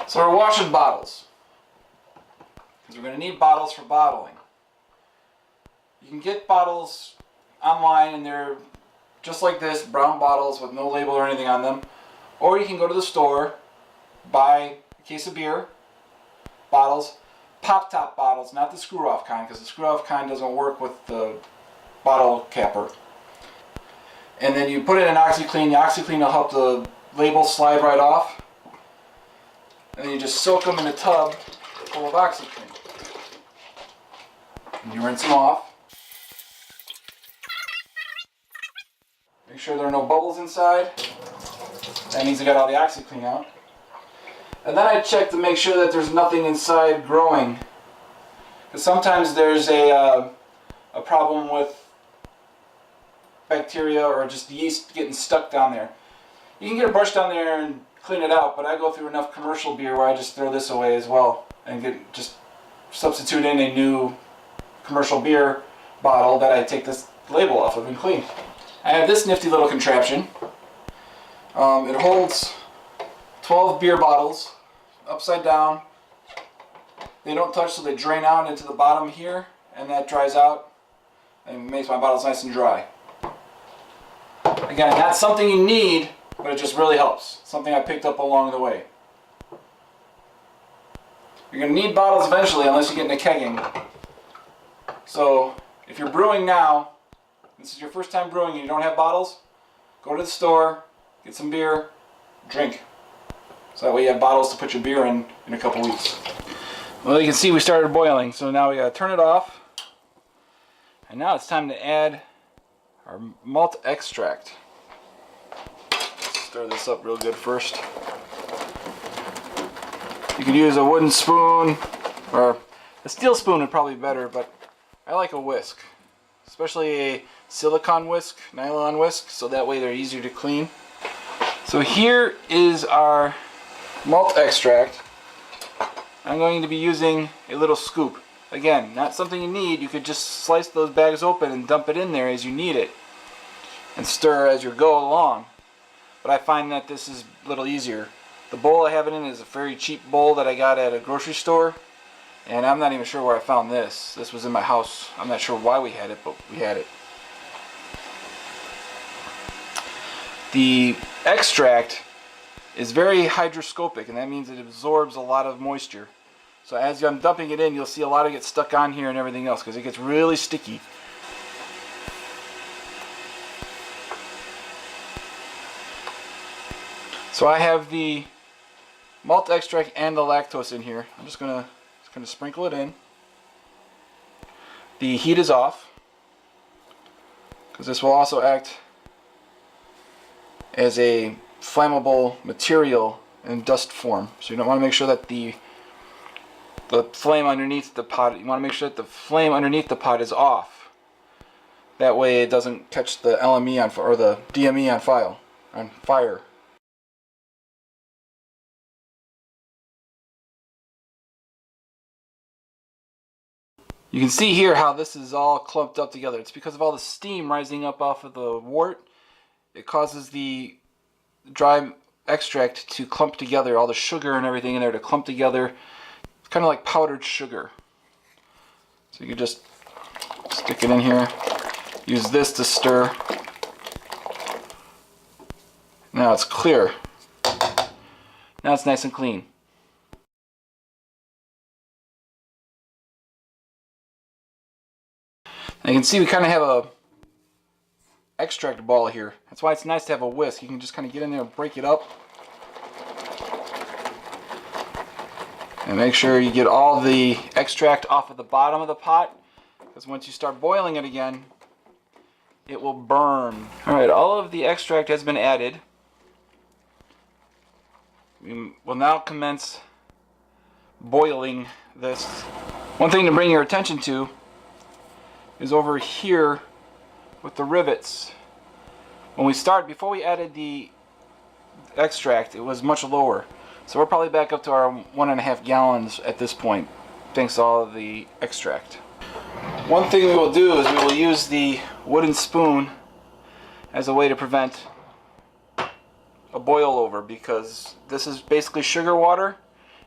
So we're washing bottles, because we're going to need bottles for bottling. You can get bottles online and they're just like this, brown bottles with no label or anything on them. Or you can go to the store, buy a case of beer, bottles, pop-top bottles, not the screw-off kind, because the screw-off kind doesn't work with the bottle capper. And then you put it in OxyClean. The OxyClean will help the label slide right off. And then you just soak them in a tub full of OxyClean. And you rinse them off. Make sure there are no bubbles inside. That means you got all the OxyClean out. And then I check to make sure that there's nothing inside growing. Because sometimes there's a problem with bacteria or just yeast getting stuck down there. You can get a brush down there and clean it out, but I go through enough commercial beer where I just throw this away as well and just substitute in a new commercial beer bottle that I take this label off of and clean. I have this nifty little contraption. It holds 12 beer bottles upside down. They don't touch, so they drain out into the bottom here, and that dries out and makes my bottles nice and dry. Again, not something you need, but it just really helps. Something I picked up along the way. You're going to need bottles eventually unless you get into kegging. So if you're brewing now, this is your first time brewing and you don't have bottles, go to the store, get some beer, drink. So that way you have bottles to put your beer in a couple weeks. Well, you can see we started boiling, so now we got to turn it off. And now it's time to add our malt extract. Stir this up real good first. You could use a wooden spoon, or a steel spoon would probably be better, but I like a whisk. Especially a silicone whisk, nylon whisk, so that way they're easier to clean. So here is our malt extract. I'm going to be using a little scoop. Again, not something you need. You could just slice those bags open and dump it in there as you need it and stir as you go along. But I find that this is a little easier. The bowl I have it in is a very cheap bowl that I got at a grocery store, and I'm not even sure where I found this. This was in my house. I'm not sure why we had it, but we had it. The extract is very hydroscopic, and that means it absorbs a lot of moisture. So as I'm dumping it in, you'll see a lot of it get stuck on here and everything else because it gets really sticky. So I have the malt extract and the lactose in here. I'm just gonna sprinkle it in. The heat is off because this will also act as a flammable material in dust form. So you don't want to make sure that the flame underneath the pot, you want to make sure that the flame underneath the pot is off. That way it doesn't catch the LME on or the DME on fire. You can see here how this is all clumped up together. It's because of all the steam rising up off of the wort. It causes the dry extract to clump together, all the sugar and everything in there to clump together. It's kind of like powdered sugar. So you can just stick it in here, use this to stir. Now it's clear. Now it's nice and clean. And you can see we kind of have a extract ball here. That's why it's nice to have a whisk. You can just kind of get in there and break it up. And make sure you get all the extract off of the bottom of the pot, because once you start boiling it again, it will burn. Alright, all of the extract has been added. We will now commence boiling this. One thing to bring your attention to is over here with the rivets. When we start, before we added the extract, it was much lower. So we're probably back up to our 1.5 gallons at this point, thanks to all of the extract. One thing we will do is we will use the wooden spoon as a way to prevent a boil over, because this is basically sugar water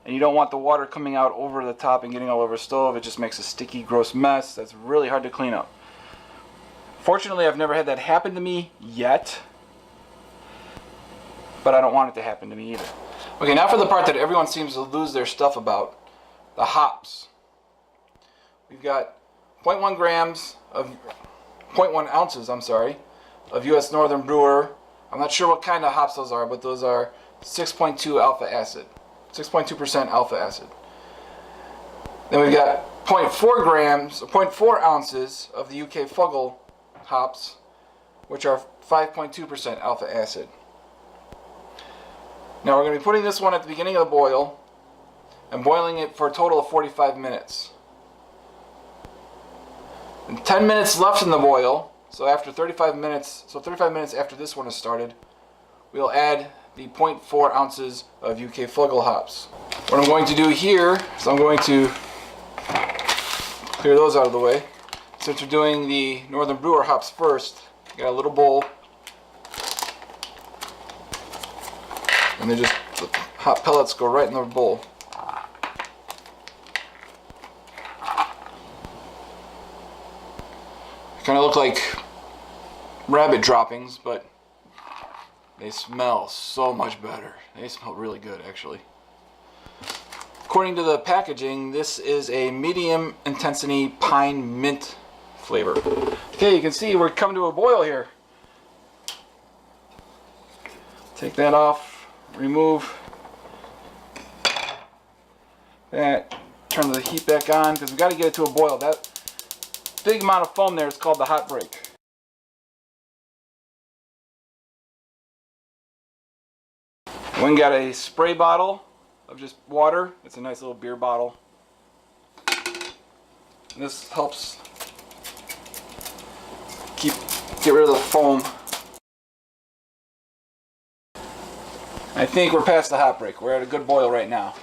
and you don't want the water coming out over the top and getting all over the stove. It just makes a sticky, gross mess that's really hard to clean up. Fortunately, I've never had that happen to me yet, but I don't want it to happen to me either. Okay, now for the part that everyone seems to lose their stuff about, the hops. We've got 0.1 grams of 0.1 ounces, I'm sorry, of U.S. Northern Brewer. I'm not sure what kind of hops those are, but those are 6.2 alpha acid, 6.2% alpha acid. Then we've got 0.4 grams, or 0.4 ounces of the UK Fuggle hops, which are 5.2% alpha acid. Now we're going to be putting this one at the beginning of the boil and boiling it for a total of 45 minutes. And 10 minutes left in the boil, so after 35 minutes, 35 minutes after this one has started, we'll add the 0.4 ounces of UK Fuggle hops. What I'm going to do here is I'm going to clear those out of the way. Since we're doing the Northern Brewer hops first, got a little bowl, and then just the hot pellets go right in the bowl. Kind of look like rabbit droppings, but they smell so much better. They smell really good, actually. According to the packaging, this is a medium intensity pine mint flavor. Okay, you can see we're coming to a boil here. Take that off, remove that, turn the heat back on, because we've got to get it to a boil. That big amount of foam there is called the hot break. We got a spray bottle of just water. It's a nice little beer bottle. And this helps get rid of the foam. I think we're past the hot break. We're at a good boil right now.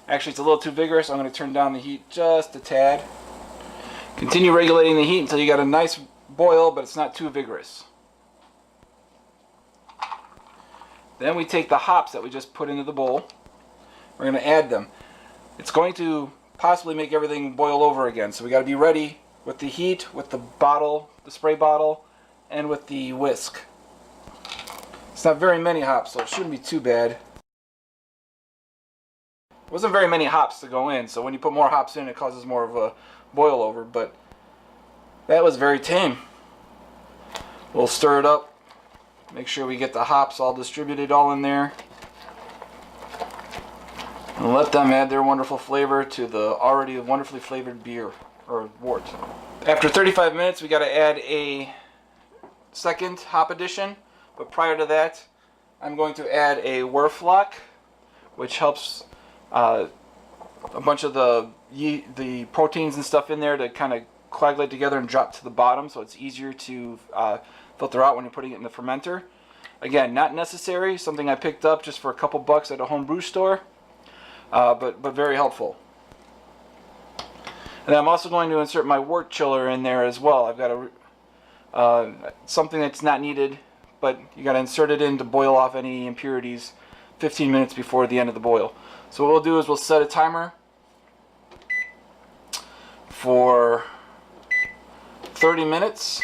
Actually, it's a little too vigorous. I'm going to turn down the heat just a tad. Continue regulating the heat until you got a nice boil, but it's not too vigorous. Then we take the hops that we just put into the bowl. We're going to add them. It's going to possibly make everything boil over again, so we got to be ready with the heat, with the bottle, the spray bottle, and with the whisk. It's not very many hops, so it shouldn't be too bad. It wasn't very many hops to go in, so when you put more hops in, it causes more of a boil over, but that was very tame. We'll stir it up, make sure we get the hops all distributed all in there, and let them add their wonderful flavor to the already wonderfully flavored beer or wort. After 35 minutes, we got to add a second hop addition, but prior to that, I'm going to add a Werflock, which helps a bunch of the proteins and stuff in there to kind of coagulate together and drop to the bottom, so it's easier to filter out when you're putting it in the fermenter. Again, not necessary, something I picked up just for a couple bucks at a homebrew store, but very helpful. And I'm also going to insert my wort chiller in there as well. I've got something that's not needed, but you got to insert it in to boil off any impurities 15 minutes before the end of the boil. So what we'll do is we'll set a timer for 30 minutes.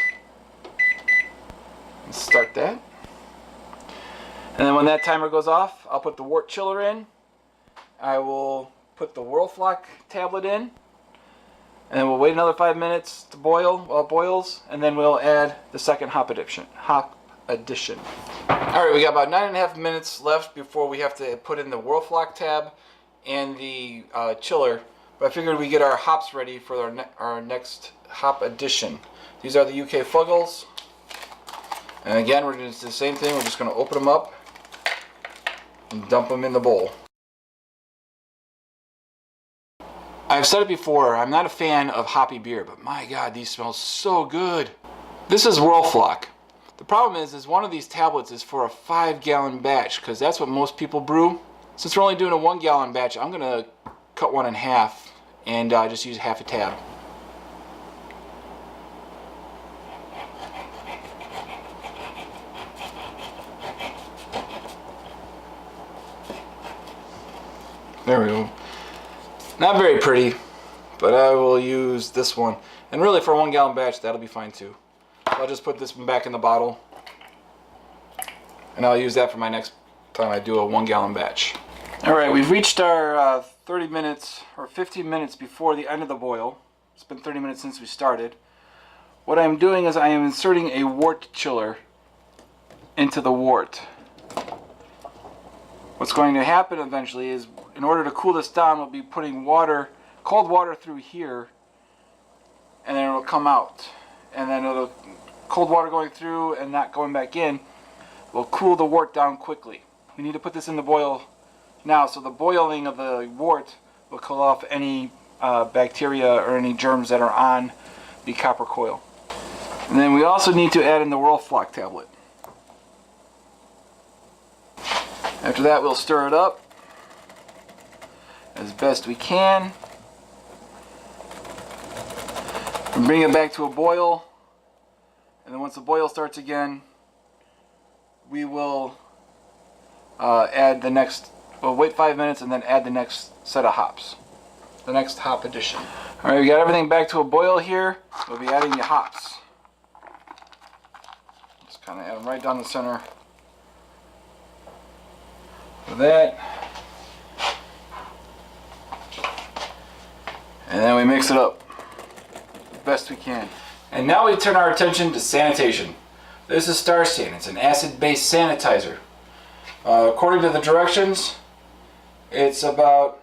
Let's start that. And then when that timer goes off, I'll put the wort chiller in. I will put the Werflock tablet in. And then we'll wait another 5 minutes to boil while it boils, and then we'll add the second hop addition. Alright, we got about 9.5 minutes left before we have to put in the Werflock tab and the chiller. But I figured we get our hops ready for our next hop addition. These are the UK Fuggles. And again, we're going to do the same thing. We're just going to open them up and dump them in the bowl. I've said it before, I'm not a fan of hoppy beer, but my God, these smell so good. This is Werflock. The problem is one of these tablets is for a 5-gallon batch, because that's what most people brew. Since we're only doing a 1-gallon batch, I'm going to cut one in half and just use half a tab. There we go. Not very pretty, but I will use this one. And really for a 1 gallon batch, that'll be fine too. I'll just put this one back in the bottle. And I'll use that for my next time I do a 1 gallon batch. Alright, we've reached our 30 minutes or 15 minutes before the end of the boil. It's been 30 minutes since we started. What I'm doing is I am inserting a wort chiller into the wort. What's going to happen eventually is, in order to cool this down, we'll be putting water, cold water through here, and then it'll come out. And then cold water going through and not going back in will cool the wort down quickly. We need to put this in the boil now, so the boiling of the wort will kill off any bacteria or any germs that are on the copper coil. And then we also need to add in the Whirlfloc tablet. After that, we'll stir it up as best we can and bring it back to a boil. And then once the boil starts again, we will add the next, we'll wait 5 minutes and then add the next set of hops, the next hop addition. Alright, we got everything back to a boil here. We'll be adding the hops. Just kind of add them right down the center. With that. And then we mix it up as best we can. And now we turn our attention to sanitation. This is Star San. It's an acid-based sanitizer. According to the directions, it's about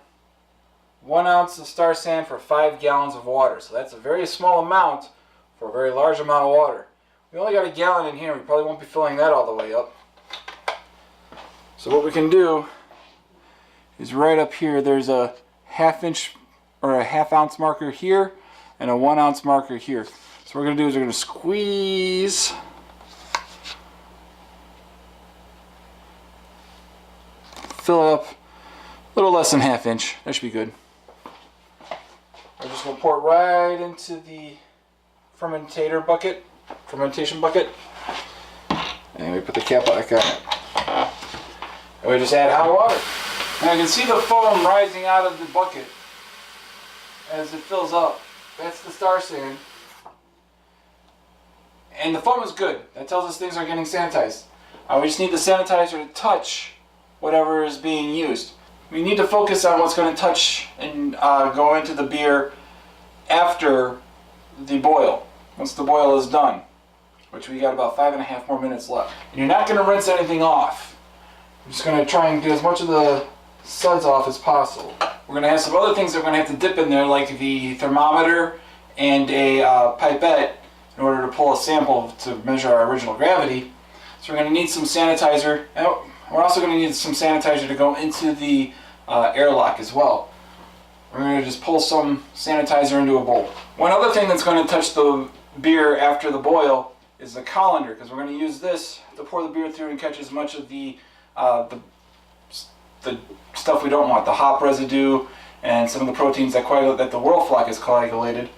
1 ounce of Star San for 5 gallons of water. So that's a very small amount for a very large amount of water. We only got a gallon in here. We probably won't be filling that all the way up. So what we can do is right up here, there's a half-inch or a half-ounce marker here and a 1 ounce marker here. So what we're going to do is we're going to squeeze fill it up a little less than ½ inch. That should be good. We're just going to pour it right into the fermentation bucket. And we put the cap back on it. And we just add hot water. And I can see the foam rising out of the bucket as it fills up. That's the Star San. And the foam is good. That tells us things are getting sanitized. We just need the sanitizer to touch whatever is being used. We need to focus on what's going to touch and go into the beer after the boil. Once the boil is done, which we got about 5.5 more minutes left. And you're not going to rinse anything off. I'm just going to try and get as much of the suds off as possible. We're going to have some other things that we're going to have to dip in there, like the thermometer and a pipette, in order to pull a sample to measure our original gravity. So we're going to need some sanitizer. And we're also going to need some sanitizer to go into the airlock as well. We're going to just pull some sanitizer into a bowl. One other thing that's going to touch the beer after the boil is the colander, because we're going to use this to pour the beer through and catch as much of the stuff we don't want, the hop residue and some of the proteins that the Whirlfloc has coagulated.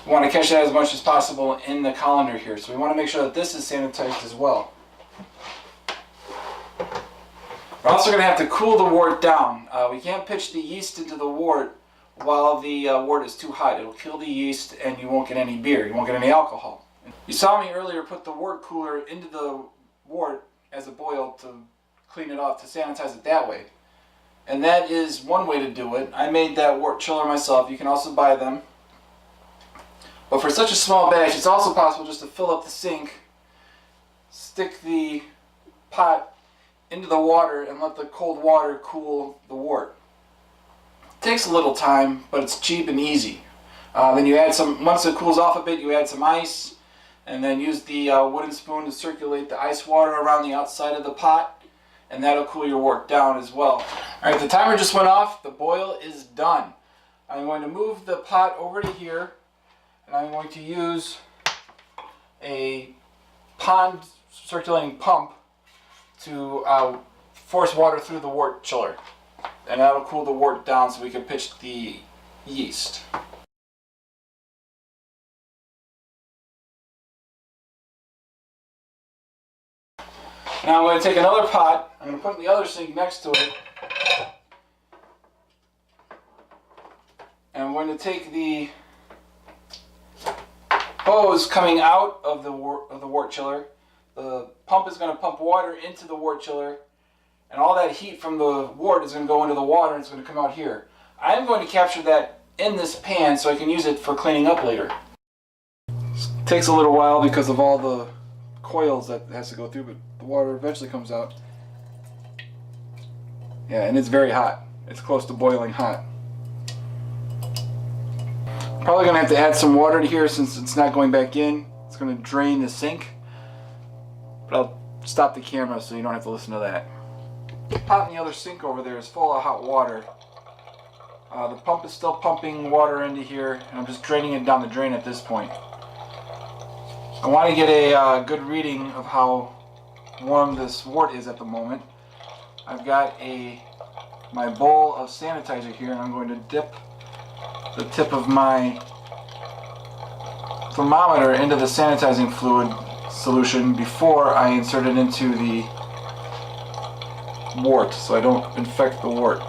We want to catch that as much as possible in the colander here, so we want to make sure that this is sanitized as well. We're also going to have to cool the wort down. We can't pitch the yeast into the wort while the wort is too hot. It'll kill the yeast and you won't get any beer. You won't get any alcohol. You saw me earlier put the wort cooler into the wort as a boil to clean it off, to sanitize it that way. And that is one way to do it. I made that wort chiller myself. You can also buy them. But for such a small batch, it's also possible just to fill up the sink, stick the pot into the water and let the cold water cool the wort. It takes a little time, but it's cheap and easy. Then you add some, once it cools off a bit, you add some ice, and then use the wooden spoon to circulate the ice water around the outside of the pot, and that'll cool your wort down as well. Alright, the timer just went off. The boil is done. I'm going to move the pot over to here, and I'm going to use a pond circulating pump to force water through the wort chiller, and that'll cool the wort down so we can pitch the yeast. Now I'm going to take another pot, I'm going to put it in the other sink next to it, And I'm going to take the hose coming out of the wort chiller. The pump is going to pump water into the wort chiller, and all that heat from the wort is going to go into the water and it's going to come out here. I am going to capture that in this pan so I can use it for cleaning up later. It takes a little while because of all the coils that it has to go through, but the water eventually comes out. Yeah, and it's very hot. It's close to boiling hot. Probably going to have to add some water to here since it's not going back in. It's going to drain the sink. But I'll stop the camera so you don't have to listen to that. The pot in the other sink over there is full of hot water. The pump is still pumping water into here, and I'm just draining it down the drain at this point. I want to get a good reading of how warm this wort is at the moment. I've got my bowl of sanitizer here, and I'm going to dip the tip of my thermometer into the sanitizing fluid solution before I insert it into the wort so I don't infect the wort.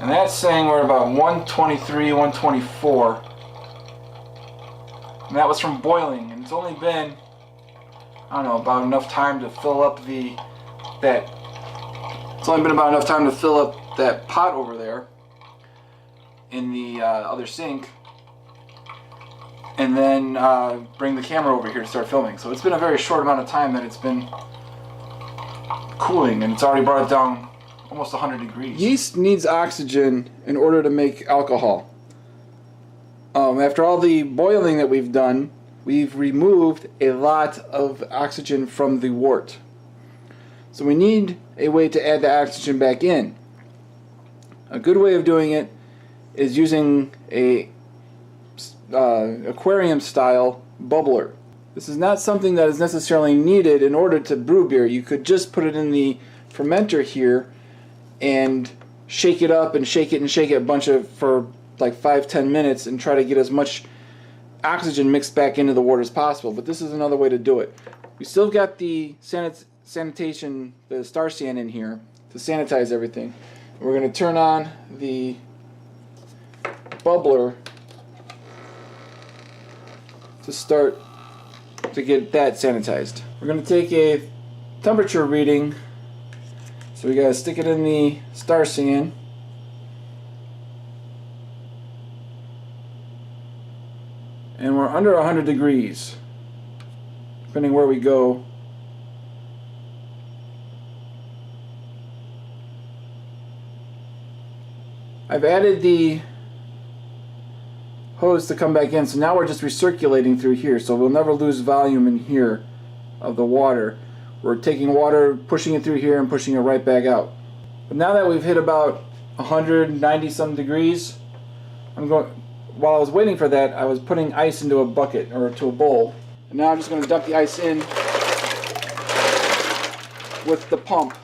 And that's saying we're about 123, 124. And that was from boiling, and it's only been, I don't know, about enough time to fill up It's only been about enough time to fill up that pot over there in the other sink, and then bring the camera over here to start filming. So it's been a very short amount of time that it's been cooling, and it's already brought it down almost 100 degrees. Yeast needs oxygen in order to make alcohol. After all the boiling that we've done, we've removed a lot of oxygen from the wort. So we need a way to add the oxygen back in. A good way of doing it is using a aquarium style bubbler. This is not something that is necessarily needed in order to brew beer. You could just put it in the fermenter here and shake it up and shake it and shake it for like 5-10 minutes and try to get as much oxygen mixed back into the water as possible. But this is another way to do it. We still got the sanitation, the Star San in here to sanitize everything. We're going to turn on the bubbler to start to get that sanitized. We're going to take a temperature reading, so we got to stick it in the Star San. And we're under 100 degrees, depending where we go. I've added the hose to come back in, so now we're just recirculating through here, so we'll never lose volume in here of the water. We're taking water, pushing it through here and pushing it right back out. But now that we've hit about 190 some degrees, while I was waiting for that, I was putting ice into a bucket or to a bowl. And now I'm just going to dump the ice in with the pump.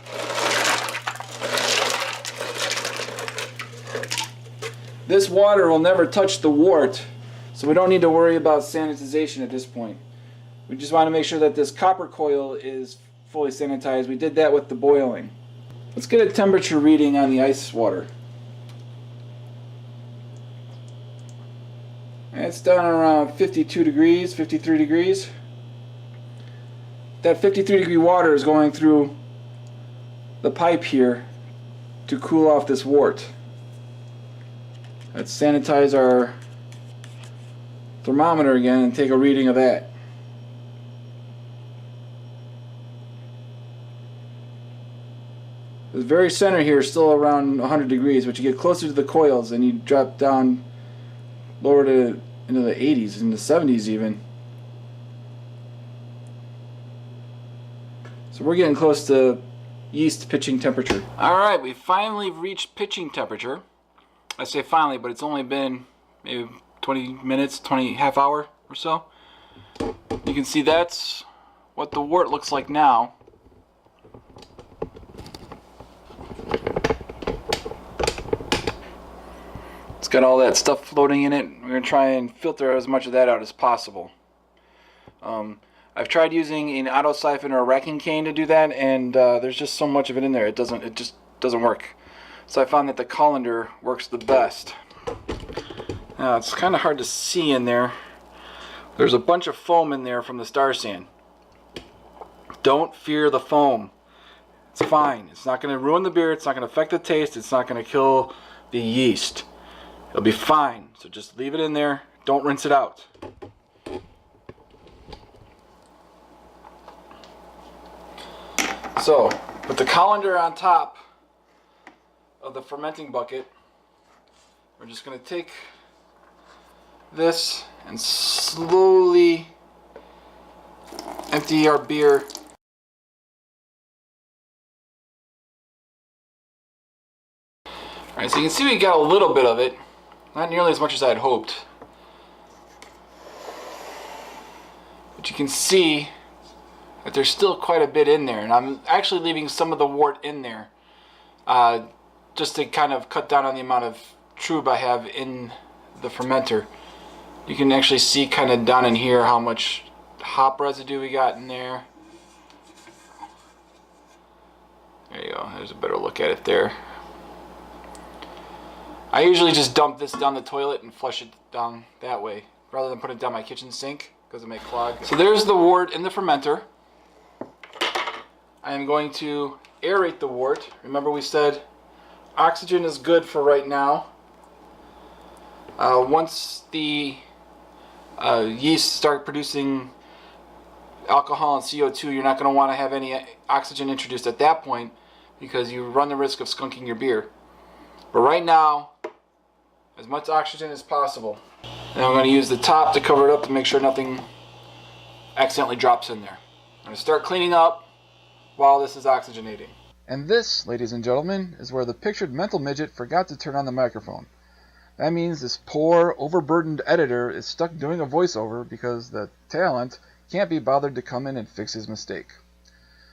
This water will never touch the wort, so we don't need to worry about sanitization at this point. We just want to make sure that this copper coil is fully sanitized. We did that with the boiling. Let's get a temperature reading on the ice water. And it's down around 52 degrees, 53 degrees. That 53 degree water is going through the pipe here to cool off this wort. Let's sanitize our thermometer again and take a reading of that. The very center here is still around 100 degrees, but you get closer to the coils and you drop down lower to into the 80s, in the 70s even. So we're getting close to yeast pitching temperature. Alright, we finally reached pitching temperature. I say finally, but it's only been maybe 20 minutes, half hour or so. You can see that's what the wort looks like now. It's got all that stuff floating in it. We're going to try and filter as much of that out as possible. I've tried using an auto siphon or a racking cane to do that, and there's just so much of it in there. It just doesn't work. So I found that the colander works the best. Now it's kind of hard to see in there. There's a bunch of foam in there from the Star Sand. Don't fear the foam. It's fine. It's not going to ruin the beer. It's not going to affect the taste. It's not going to kill the yeast. It'll be fine. So just leave it in there. Don't rinse it out. So, with the colander on top of the fermenting bucket, we're just going to take this and slowly empty our beer. Alright, so you can see we got a little bit of it. Not nearly as much as I had hoped. But you can see that there's still quite a bit in there. And I'm actually leaving some of the wort in there. Just to kind of cut down on the amount of trub I have in the fermenter. You can actually see kind of down in here how much hop residue we got in there. There you go. There's a better look at it there. I usually just dump this down the toilet and flush it down that way, rather than put it down my kitchen sink, because it may clog. So there's the wort in the fermenter. I am going to aerate the wort. Remember we said oxygen is good for right now. Once the yeast start producing alcohol and CO2, you're not going to want to have any oxygen introduced at that point, because you run the risk of skunking your beer. But right now, as much oxygen as possible. And I'm going to use the top to cover it up to make sure nothing accidentally drops in there. I'm going to start cleaning up while this is oxygenating. And this, ladies and gentlemen, is where the pictured mental midget forgot to turn on the microphone. That means this poor, overburdened editor is stuck doing a voiceover because the talent can't be bothered to come in and fix his mistake.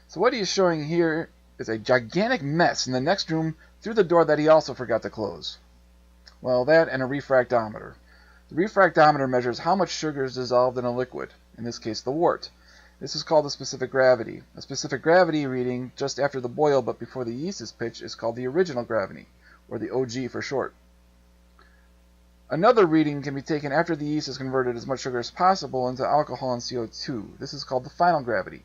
So what he is showing here is a gigantic mess in the next room through the door that he also forgot to close. Well, that and a refractometer. The refractometer measures how much sugar is dissolved in a liquid, in this case the wort. This is called the specific gravity. A specific gravity reading just after the boil but before the yeast is pitched is called the original gravity, or the OG for short. Another reading can be taken after the yeast has converted as much sugar as possible into alcohol and CO2. This is called the final gravity.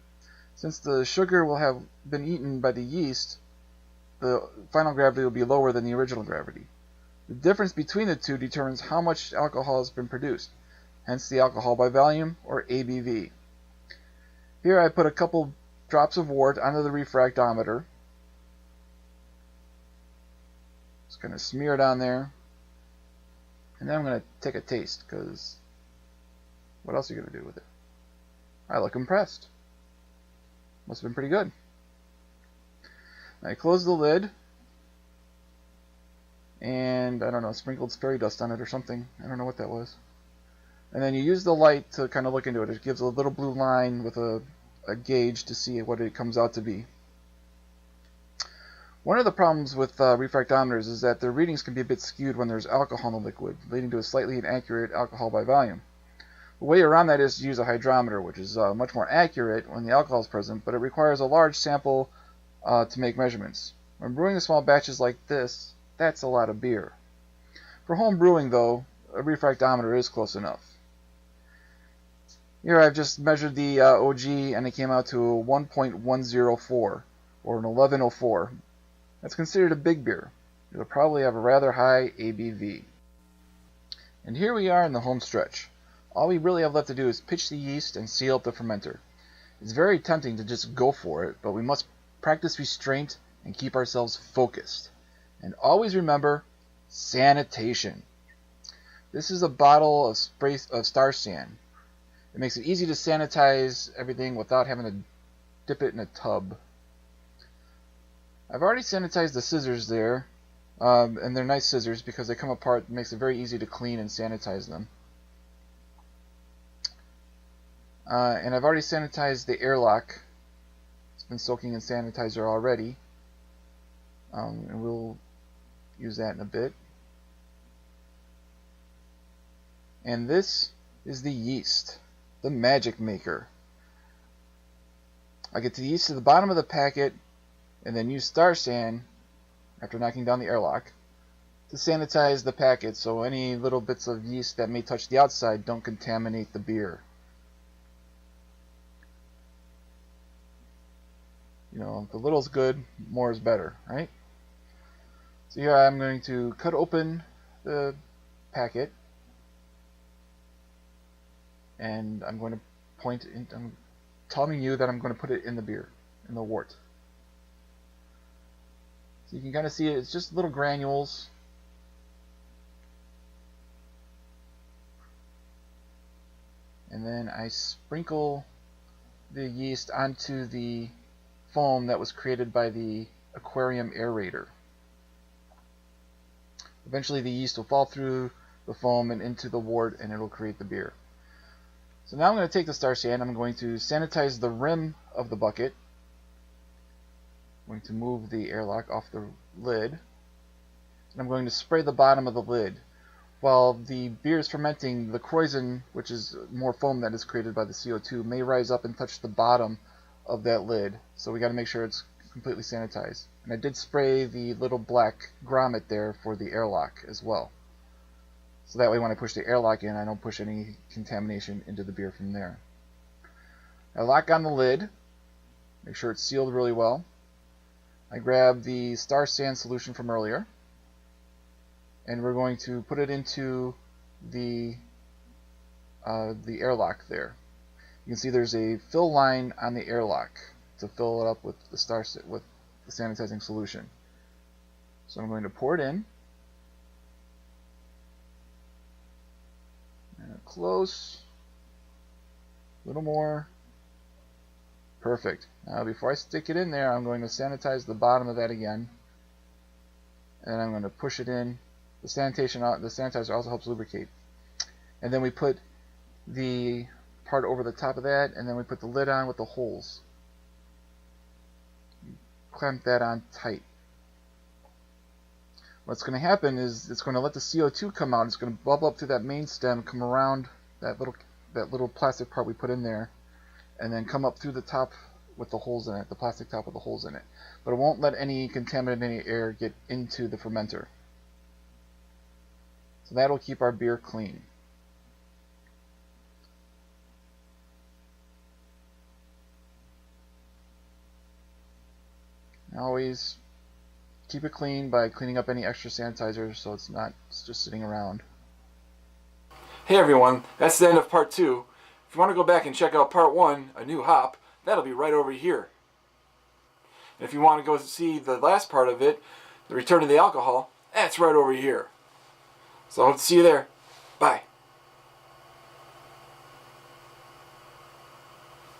Since the sugar will have been eaten by the yeast, the final gravity will be lower than the original gravity. The difference between the two determines how much alcohol has been produced, hence the alcohol by volume, or ABV. Here I put a couple drops of wort onto the refractometer. Just going to smear it on there. And then I'm going to take a taste, because what else are you going to do with it? I look impressed. Must have been pretty good. I close the lid. And, I don't know, sprinkled fairy dust on it or something. I don't know what that was. And then you use the light to kind of look into it. It gives a little blue line with a gauge to see what it comes out to be. One of the problems with refractometers is that their readings can be a bit skewed when there's alcohol in the liquid, leading to a slightly inaccurate alcohol by volume. The way around that is to use a hydrometer, which is much more accurate when the alcohol is present, but it requires a large sample to make measurements. When brewing small batches like this, that's a lot of beer. For home brewing, though, a refractometer is close enough. Here I've just measured the OG, and it came out to a 1.104, or an 1104. That's considered a big beer. It'll probably have a rather high ABV. And here we are in the home stretch. All we really have left to do is pitch the yeast and seal up the fermenter. It's very tempting to just go for it, but we must practice restraint and keep ourselves focused. And always remember, sanitation. This is a bottle of Star Sand. It makes it easy to sanitize everything without having to dip it in a tub. I've already sanitized the scissors there, and they're nice scissors because they come apart. It makes it very easy to clean and sanitize them. And I've already sanitized the airlock. It's been soaking in sanitizer already. And we'll use that in a bit. And this is the yeast, the magic maker. I get the yeast to the bottom of the packet and then use Star Sand after knocking down the airlock, to sanitize the packet so any little bits of yeast that may touch the outside don't contaminate the beer. You know, the little's good, more is better, right? So here I'm going to cut open the packet, and I'm going to I'm telling you that I'm going to put it in the beer, in the wort. So you can kind of see it's just little granules. And then I sprinkle the yeast onto the foam that was created by the aquarium aerator. Eventually the yeast will fall through the foam and into the wort, and it'll create the beer. So now I'm going to take the star sand. I'm going to sanitize the rim of the bucket. I'm going to move the airlock off the lid. And I'm going to spray the bottom of the lid. While the beer is fermenting, the kreuzen, which is more foam that is created by the CO2, may rise up and touch the bottom of that lid. So we got to make sure it's completely sanitized. And I did spray the little black grommet there for the airlock as well. So that way when I push the airlock in, I don't push any contamination into the beer from there. I lock on the lid, make sure it's sealed really well. I grab the star sand solution from earlier, and we're going to put it into the airlock there. You can see there's a fill line on the airlock to fill it up with the sanitizing solution. So I'm going to pour it in. Close, a little more, perfect. Now before I stick it in there, I'm going to sanitize the bottom of that again, and I'm going to push it in. The sanitizer also helps lubricate. And then we put the part over the top of that, and then we put the lid on with the holes. Clamp that on tight. What's going to happen is it's going to let the CO2 come out. It's going to bubble up through that main stem, come around that little plastic part we put in there, and then come up through the top with the holes in it, the plastic top with the holes in it. But it won't let any contaminated air get into the fermenter. So that'll keep our beer clean. Always keep it clean by cleaning up any extra sanitizer so it's just sitting around. Hey everyone, that's the end of part 2. If you want to go back and check out part 1, A New Hop, that'll be right over here. And if you want to go see the last part of it, The Return of the Alcohol, that's right over here. So I hope to see you there. Bye.